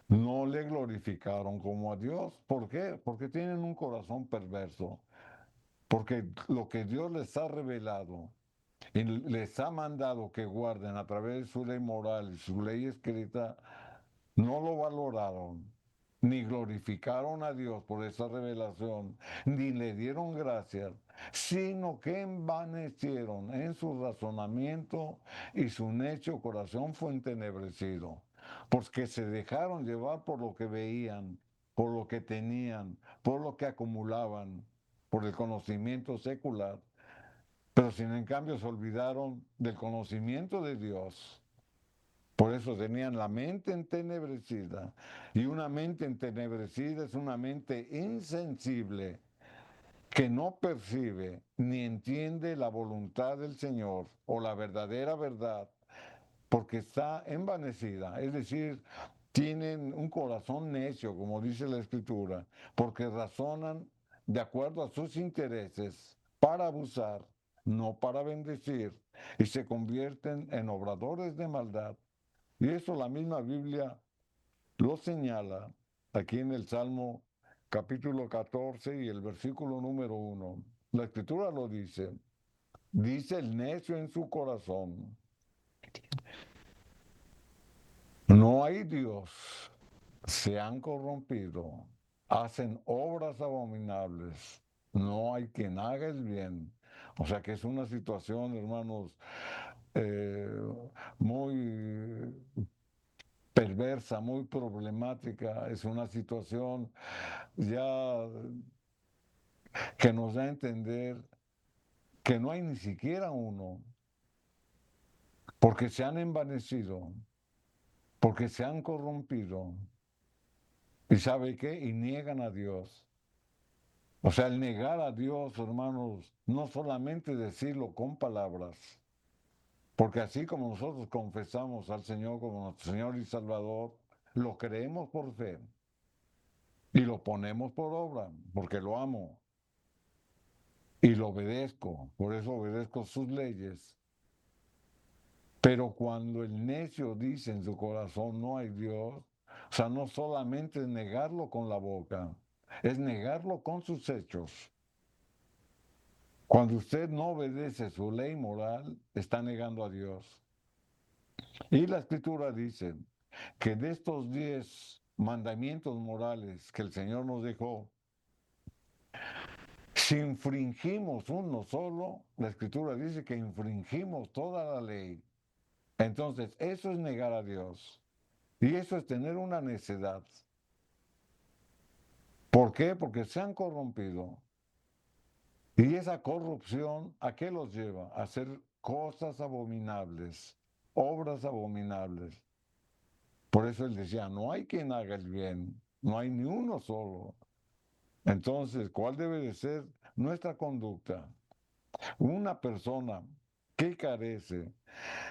No le glorificaron como a Dios. ¿Por qué? Porque tienen un corazón perverso. Porque lo que Dios les ha revelado y les ha mandado que guarden a través de su ley moral y su ley escrita, no lo valoraron, ni glorificaron a Dios por esa revelación, ni le dieron gracias, sino que envanecieron en su razonamiento y su necio corazón fue entenebrecido, porque se dejaron llevar por lo que veían, por lo que tenían, por lo que acumulaban, por el conocimiento secular, pero sin en cambio se olvidaron del conocimiento de Dios. Por eso tenían la mente entenebrecida. Y una mente entenebrecida es una mente insensible que no percibe ni entiende la voluntad del Señor o la verdadera verdad, porque está envanecida. Es decir, tienen un corazón necio, como dice la Escritura, porque razonan de acuerdo a sus intereses para abusar, no para bendecir, y se convierten en obradores de maldad. Y eso la misma Biblia lo señala aquí en el Salmo capítulo 14 y el versículo número 1. La escritura lo dice. Dice el necio en su corazón, no hay Dios, se han corrompido, hacen obras abominables, no hay quien haga el bien. O sea que es una situación, hermanos, eh, muy perversa, muy problemática, es una situación ya que nos da a entender que no hay ni siquiera uno, porque se han envanecido, porque se han corrompido, y ¿sabe qué? Y niegan a Dios. O sea, el negar a Dios, hermanos, no solamente decirlo con palabras, porque así como nosotros confesamos al Señor como nuestro Señor y Salvador, lo creemos por fe. Y lo ponemos por obra, porque lo amo. Y lo obedezco, por eso obedezco sus leyes. Pero cuando el necio dice en su corazón no hay Dios, o sea, no solamente es negarlo con la boca, es negarlo con sus hechos. Cuando usted no obedece su ley moral, está negando a Dios. Y la Escritura dice que de estos 10 mandamientos morales que el Señor nos dejó, si infringimos uno solo, la Escritura dice que infringimos toda la ley. Entonces, eso es negar a Dios. Y eso es tener una necedad. ¿Por qué? Porque se han corrompido. Y esa corrupción, ¿a qué los lleva? A hacer cosas abominables, obras abominables. Por eso él decía, no hay quien haga el bien, no hay ni uno solo. Entonces, ¿cuál debe de ser nuestra conducta? Una persona que carece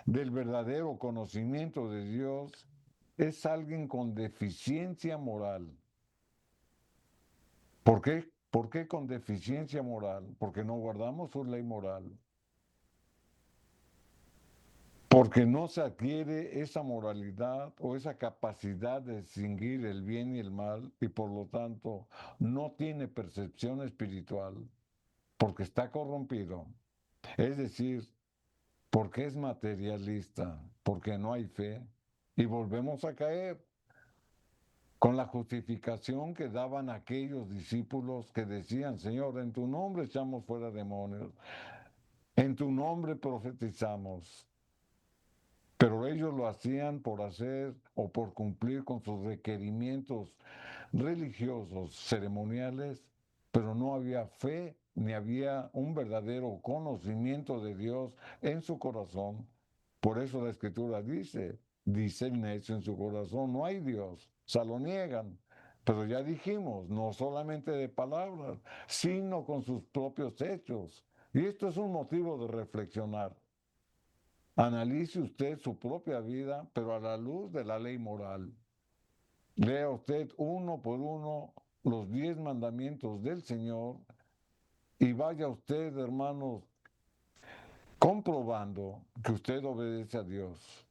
del verdadero conocimiento de Dios es alguien con deficiencia moral. ¿Por qué? ¿Por qué con deficiencia moral? Porque no guardamos su ley moral. Porque no se adquiere esa moralidad o esa capacidad de distinguir el bien y el mal y por lo tanto no tiene percepción espiritual porque está corrompido. Es decir, porque es materialista, porque no hay fe y volvemos a caer con la justificación que daban aquellos discípulos que decían, Señor, en tu nombre echamos fuera demonios, en tu nombre profetizamos. Pero ellos lo hacían por hacer o por cumplir con sus requerimientos religiosos, ceremoniales, pero no había fe ni había un verdadero conocimiento de Dios en su corazón. Por eso la escritura dice el necio en su corazón, no hay Dios, o sea, lo niegan. Pero ya dijimos, no solamente de palabras, sino con sus propios hechos. Y esto es un motivo de reflexionar. Analice usted su propia vida, pero a la luz de la ley moral. Lea usted uno por uno los 10 mandamientos del Señor y vaya usted, hermanos, comprobando que usted obedece a Dios.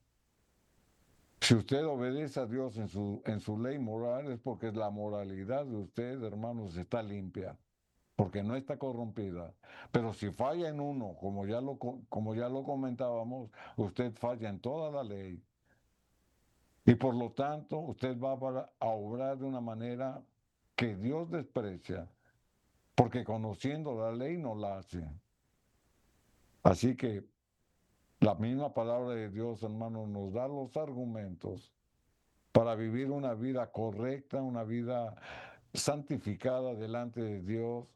Si usted obedece a Dios en su ley moral es porque la moralidad de usted, hermanos, está limpia, porque no está corrompida. Pero si falla en uno, como ya lo comentábamos, usted falla en toda la ley. Y por lo tanto, usted va a obrar de una manera que Dios desprecia, porque conociendo la ley no la hace. Así que la misma palabra de Dios, hermano, nos da los argumentos para vivir una vida correcta, una vida santificada delante de Dios,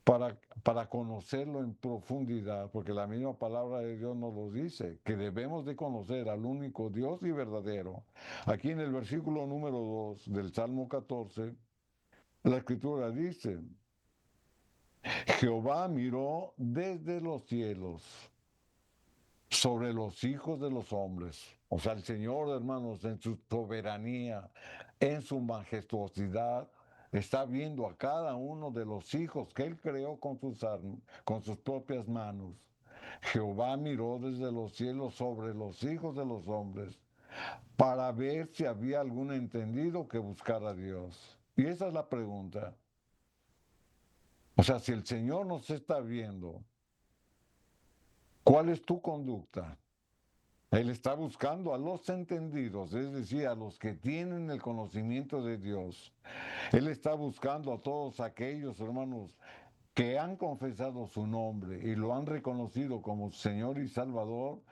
para conocerlo en profundidad, porque la misma palabra de Dios nos lo dice, que debemos de conocer al único Dios y verdadero. Aquí en el versículo número 2 del Salmo 14, la escritura dice, Jehová miró desde los cielos sobre los hijos de los hombres. O sea, el Señor, hermanos, en su soberanía, en su majestuosidad, está viendo a cada uno de los hijos que Él creó con sus propias manos. Jehová miró desde los cielos sobre los hijos de los hombres para ver si había algún entendido que buscara a Dios. Y esa es la pregunta. O sea, si el Señor nos está viendo, ¿cuál es tu conducta? Él está buscando a los entendidos, es decir, a los que tienen el conocimiento de Dios. Él está buscando a todos aquellos hermanos que han confesado su nombre y lo han reconocido como Señor y Salvador,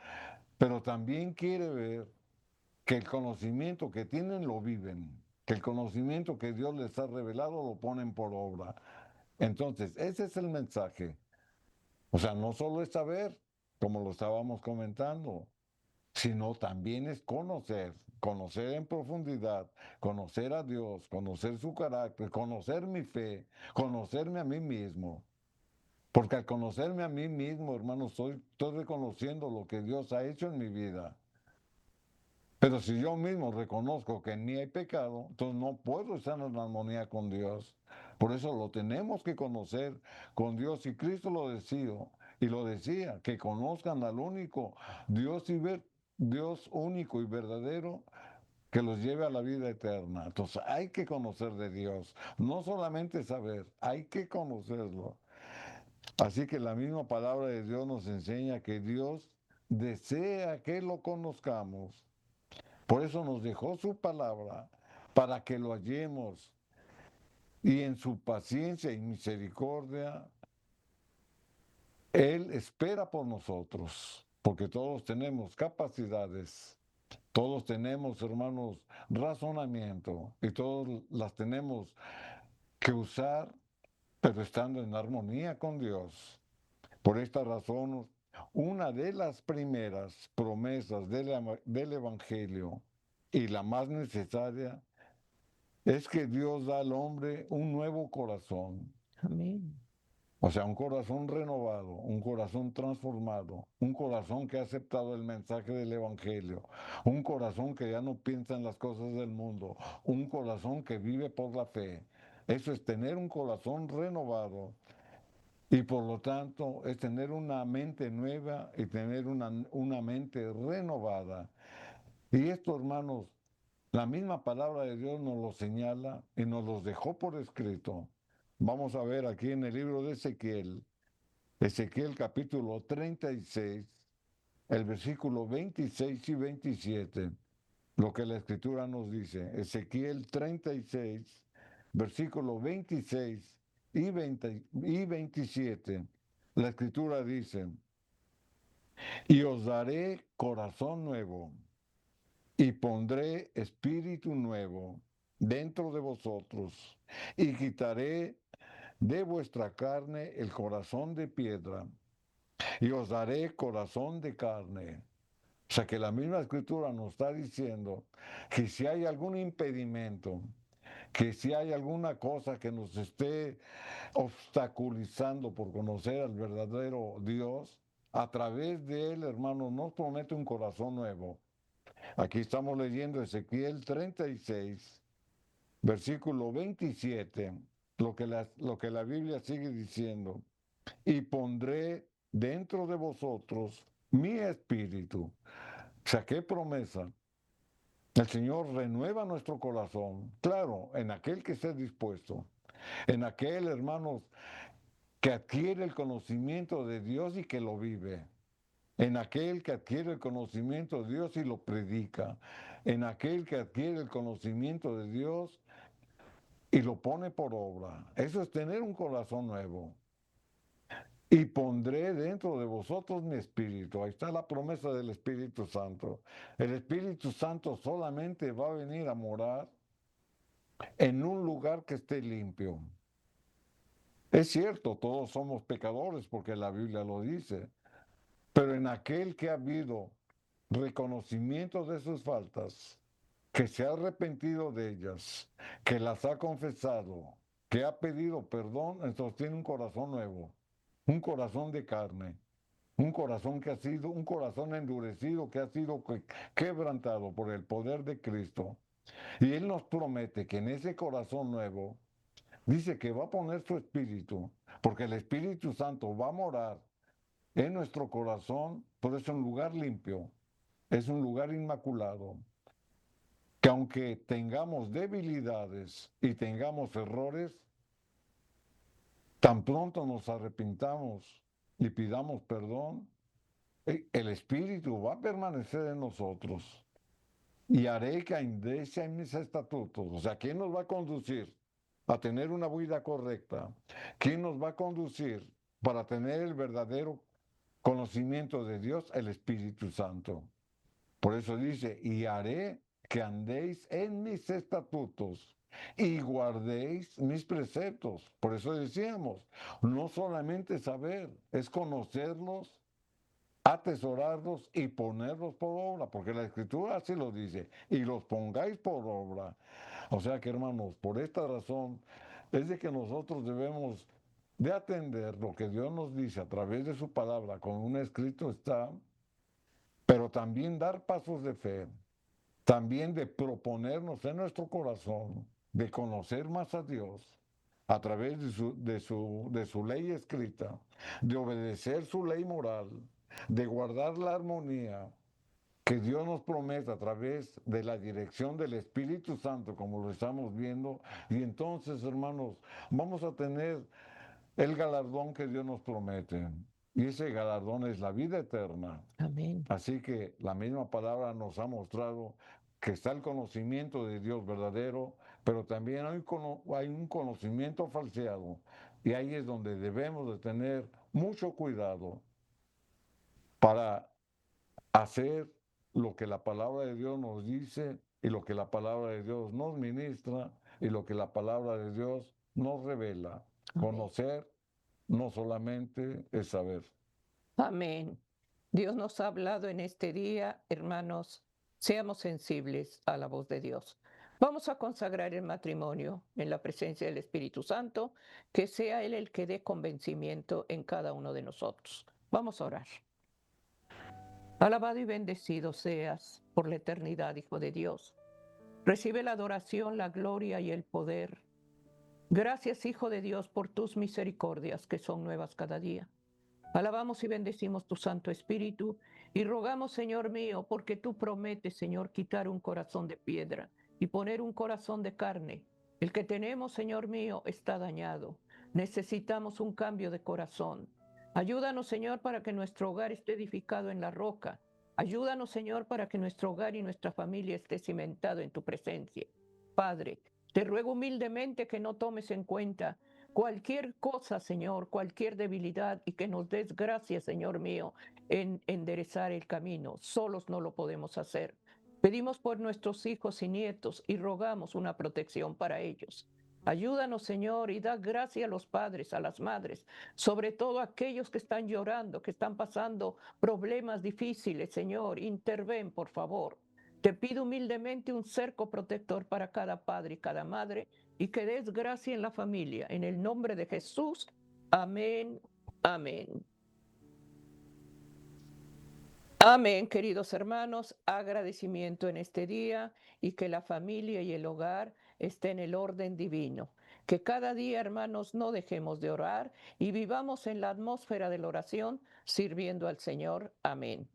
pero también quiere ver que el conocimiento que tienen lo viven, que el conocimiento que Dios les ha revelado lo ponen por obra. Entonces, ese es el mensaje. O sea, no solo es saber, como lo estábamos comentando, sino también es conocer en profundidad, conocer a Dios, conocer su carácter, conocer mi fe, conocerme a mí mismo. Porque al conocerme a mí mismo, hermano, estoy reconociendo lo que Dios ha hecho en mi vida. Pero si yo mismo reconozco que en mí hay pecado, entonces no puedo estar en armonía con Dios. Por eso lo tenemos que conocer con Dios. Y Cristo lo decía, que conozcan al único Dios único y verdadero que los lleve a la vida eterna. Entonces hay que conocer de Dios, no solamente saber, hay que conocerlo. Así que la misma palabra de Dios nos enseña que Dios desea que lo conozcamos. Por eso nos dejó su palabra, para que lo hallemos. Y en su paciencia y misericordia, Él espera por nosotros, porque todos tenemos capacidades, todos tenemos, hermanos, razonamiento, y todos las tenemos que usar pero estando en armonía con Dios. Por esta razón, una de las primeras promesas del Evangelio y la más necesaria es que Dios da al hombre un nuevo corazón. Amén. O sea, un corazón renovado, un corazón transformado, un corazón que ha aceptado el mensaje del Evangelio, un corazón que ya no piensa en las cosas del mundo, un corazón que vive por la fe. Eso es tener un corazón renovado y por lo tanto es tener una mente nueva y tener una mente renovada. Y esto, hermanos, la misma palabra de Dios nos lo señala y nos los dejó por escrito. Vamos a ver aquí en el libro de Ezequiel. Ezequiel capítulo 36, el versículo 26 y 27, lo que la escritura nos dice. Ezequiel 36, versículo 26 y 27, la escritura dice, y os daré corazón nuevo y pondré espíritu nuevo dentro de vosotros y quitaré de vuestra carne el corazón de piedra y os daré corazón de carne. O sea que la misma escritura nos está diciendo que si hay algún impedimento, que si hay alguna cosa que nos esté obstaculizando por conocer al verdadero Dios, a través de él, hermano, nos promete un corazón nuevo. Aquí estamos leyendo Ezequiel 36, versículo 27, lo que la Biblia sigue diciendo. Y pondré dentro de vosotros mi espíritu. O sea, qué promesa. El Señor renueva nuestro corazón, claro, en aquel que esté dispuesto, en aquel, hermanos, que adquiere el conocimiento de Dios y que lo vive, en aquel que adquiere el conocimiento de Dios y lo predica, en aquel que adquiere el conocimiento de Dios y lo pone por obra. Eso es tener un corazón nuevo. Y pondré dentro de vosotros mi espíritu. Ahí está la promesa del Espíritu Santo. El Espíritu Santo solamente va a venir a morar en un lugar que esté limpio. Es cierto, todos somos pecadores porque la Biblia lo dice, pero en aquel que ha habido reconocimiento de sus faltas, que se ha arrepentido de ellas, que las ha confesado, que ha pedido perdón, entonces tiene un corazón nuevo, un corazón de carne. Un corazón que ha sido, un corazón endurecido que ha sido quebrantado por el poder de Cristo. Y Él nos promete que en ese corazón nuevo, dice que va a poner su espíritu, porque el Espíritu Santo va a morar en nuestro corazón, pero es un lugar limpio, es un lugar inmaculado. Que aunque tengamos debilidades y tengamos errores, tan pronto nos arrepintamos y pidamos perdón, el Espíritu va a permanecer en nosotros y haré que andéis en mis estatutos. O sea, ¿quién nos va a conducir a tener una vida correcta? ¿Quién nos va a conducir para tener el verdadero conocimiento de Dios? El Espíritu Santo. Por eso dice, y haré que andéis en mis estatutos y guardéis mis preceptos. Por eso decíamos, no solamente saber, es conocerlos, atesorarlos y ponerlos por obra, porque la escritura así lo dice, y los pongáis por obra. O sea que, hermanos, por esta razón es de que nosotros debemos de atender lo que Dios nos dice a través de su palabra, con un escrito está, pero también dar pasos de fe, también de proponernos en nuestro corazón, de conocer más a Dios a través de su ley escrita, de obedecer su ley moral, de guardar la armonía que Dios nos promete a través de la dirección del Espíritu Santo, como lo estamos viendo, y entonces, hermanos, vamos a tener el galardón que Dios nos promete. Y ese galardón es la vida eterna. Amén. Así que la misma palabra nos ha mostrado que está el conocimiento de Dios verdadero, pero también hay un conocimiento falseado. Y ahí es donde debemos de tener mucho cuidado para hacer lo que la palabra de Dios nos dice y lo que la palabra de Dios nos ministra y lo que la palabra de Dios nos revela. Conocer no solamente es saber. Amén. Dios nos ha hablado en este día, hermanos, seamos sensibles a la voz de Dios. Vamos a consagrar el matrimonio en la presencia del Espíritu Santo, que sea Él el que dé convencimiento en cada uno de nosotros. Vamos a orar. Alabado y bendecido seas por la eternidad, Hijo de Dios. Recibe la adoración, la gloria y el poder. Gracias, Hijo de Dios, por tus misericordias que son nuevas cada día. Alabamos y bendecimos tu Santo Espíritu y rogamos, Señor mío, porque tú prometes, Señor, quitar un corazón de piedra y poner un corazón de carne. El que tenemos, Señor mío, está dañado. Necesitamos un cambio de corazón. Ayúdanos, Señor, para que nuestro hogar esté edificado en la roca. Ayúdanos, Señor, para que nuestro hogar y nuestra familia esté cimentado en tu presencia. Padre, te ruego humildemente que no tomes en cuenta cualquier cosa, Señor, cualquier debilidad y que nos des gracias, Señor mío, en enderezar el camino. Solos no lo podemos hacer. Pedimos por nuestros hijos y nietos y rogamos una protección para ellos. Ayúdanos, Señor, y da gracia a los padres, a las madres, sobre todo a aquellos que están llorando, que están pasando problemas difíciles, Señor. Interven, por favor. Te pido humildemente un cerco protector para cada padre y cada madre y que des gracia en la familia. En el nombre de Jesús. Amén. Amén. Amén, queridos hermanos. Agradecimiento en este día y que la familia y el hogar estén en el orden divino. Que cada día, hermanos, no dejemos de orar y vivamos en la atmósfera de la oración sirviendo al Señor. Amén.